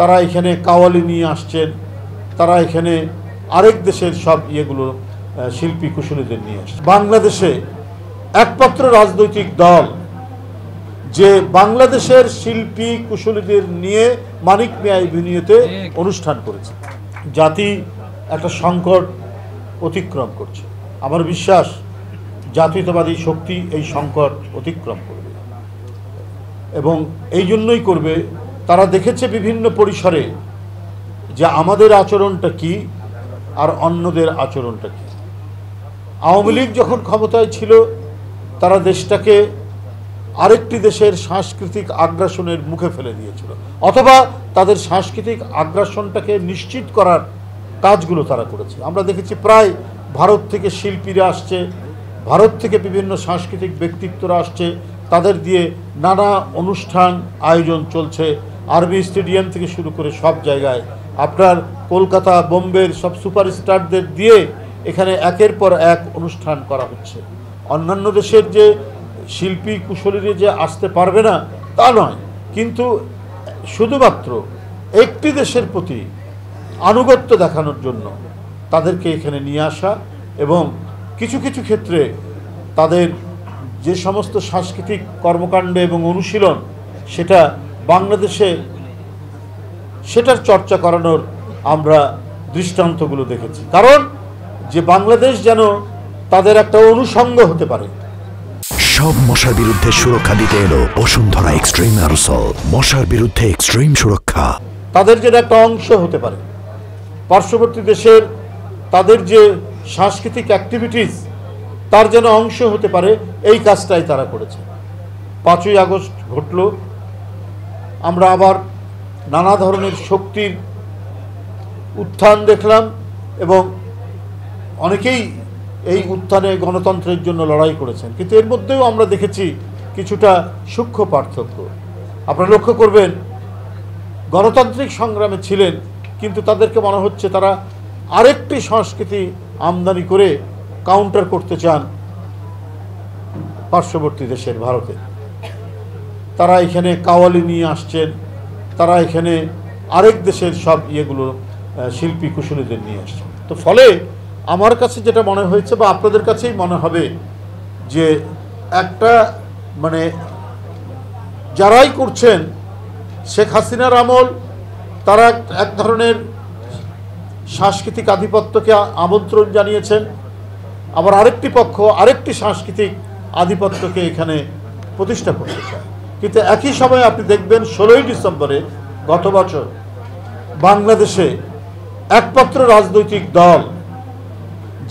তারা এখানে কাওয়ালি নিয়ে আসছেন, তারা এখানে আরেক দেশের সব ইয়েগুলো শিল্পী কুশলীদের নিয়ে আসছে। বাংলাদেশে একমাত্র রাজনৈতিক দল যে বাংলাদেশের শিল্পী কুশলীদের নিয়ে মানিক মিয়া এভিনিউতে অনুষ্ঠান করেছে। জাতি একটা সংকট অতিক্রম করছে। আমার বিশ্বাস জাতীয়তাবাদী শক্তি এই সংকট অতিক্রম করবে, এবং এই জন্যই করবে। তারা দেখেছে বিভিন্ন পরিসরে যে আমাদের আচরণটা কি আর অন্যদের আচরণটা কি। আওয়ামী লীগ যখন ক্ষমতায় ছিল তারা দেশটাকে আরেকটি দেশের সাংস্কৃতিক আগ্রাসনের মুখে ফেলে দিয়েছিল, অথবা তাদের সাংস্কৃতিক আগ্রাসনটাকে নিশ্চিত করার কাজগুলো তারা করেছে। আমরা দেখেছি প্রায় ভারত থেকে শিল্পীরা আসছে, ভারত থেকে বিভিন্ন সাংস্কৃতিক ব্যক্তিত্বরা আসছে, তাদের দিয়ে নানা অনুষ্ঠান আয়োজন চলছে। আরবি স্টেডিয়াম থেকে শুরু করে সব জায়গায় আপনার কলকাতা বোম্বের সব সুপারস্টারদের দিয়ে এখানে একের পর এক অনুষ্ঠান করা হচ্ছে। অন্যান্য দেশের যে শিল্পী কুশলীরা যে আসতে পারবে না তা নয়, কিন্তু শুধুমাত্র একটি দেশের প্রতি আনুগত্য দেখানোর জন্য তাদেরকে এখানে নিয়ে আসা, এবং কিছু কিছু ক্ষেত্রে তাদের যে সমস্ত সাংস্কৃতিক কর্মকাণ্ড এবং অনুশীলন সেটা বাংলাদেশে সেটার চর্চা করানোর আমরা দৃষ্টান্তগুলো দেখেছি। কারণ যে বাংলাদেশ যেন তাদের একটা অনুষঙ্গ হতে পারে। সব মশার বিরুদ্ধে সুরক্ষা দিতে এলো বসুন্ধরা এক্সট্রিম অ্যারোসল। মশার বিরুদ্ধে এক্সট্রিম সুরক্ষা তাদের যেন একটা অংশ হতে পারে। পার্শ্ববর্তী দেশের তাদের যে সাংস্কৃতিক অ্যাক্টিভিটিস তার যেন অংশ হতে পারে, এই কাজটাই তারা করেছে। 5ই আগস্ট ঘটল, আমরা আবার নানা ধরনের শক্তির উত্থান দেখলাম, এবং অনেকেই এই উত্থানে গণতন্ত্রের জন্য লড়াই করেছেন, কিন্তু এর মধ্যেও আমরা দেখেছি কিছুটা সূক্ষ্ম পার্থক্য। আপনারা লক্ষ্য করবেন গণতান্ত্রিক সংগ্রামে ছিলেন, কিন্তু তাদেরকে মনে হচ্ছে তারা আরেকটি সংস্কৃতি আমদানি করে কাউন্টার করতে চান পার্শ্ববর্তী দেশের ভারতে। তারা এখানে কাওয়ালি নিয়ে আসছেন, তারা এখানে আরেক দেশের সব ইয়েগুলো শিল্পী কুশলীদের নিয়ে আসছেন। তো ফলে আমার কাছে যেটা মনে হয়েছে, বা আপনাদের কাছেই মনে হবে, যে একটা মানে যারাই করছেন শেখ হাসিনার আমল, তারা এক ধরনের সাংস্কৃতিক আধিপত্যকে আমন্ত্রণ জানিয়েছেন, আবার আরেকটি পক্ষ আরেকটি সাংস্কৃতিক আধিপত্যকে এখানে প্রতিষ্ঠা করতে চায়। কিন্তু একই সময়ে আপনি দেখবেন 16ই ডিসেম্বরে গত বছর বাংলাদেশে একমাত্র রাজনৈতিক দল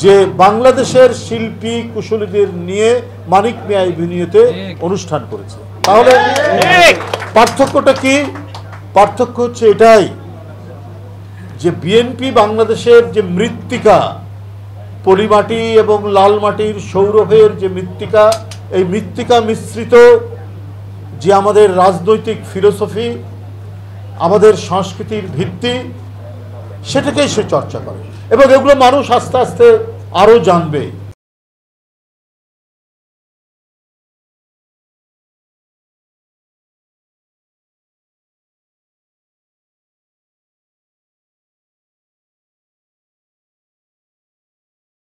যে বাংলাদেশের শিল্পী কুশলীদের নিয়ে মানিক মিয়া এভিনিউতে অনুষ্ঠান করেছে। তাহলে পার্থক্যটা কি? পার্থক্য হচ্ছে এটাই যে বিএনপি বাংলাদেশের যে মৃত্তিকা, পলিমাটি এবং লাল মাটির সৌরভের যে মৃত্তিকা, এই মৃত্তিকা মিশ্রিত যে আমাদের রাজনৈতিক ফিলোসফি, আমাদের সংস্কৃতির ভিত্তি, সেটাকেই সে চর্চা করে, এবং এগুলো মানুষ আস্তে আস্তে আরও জানবে।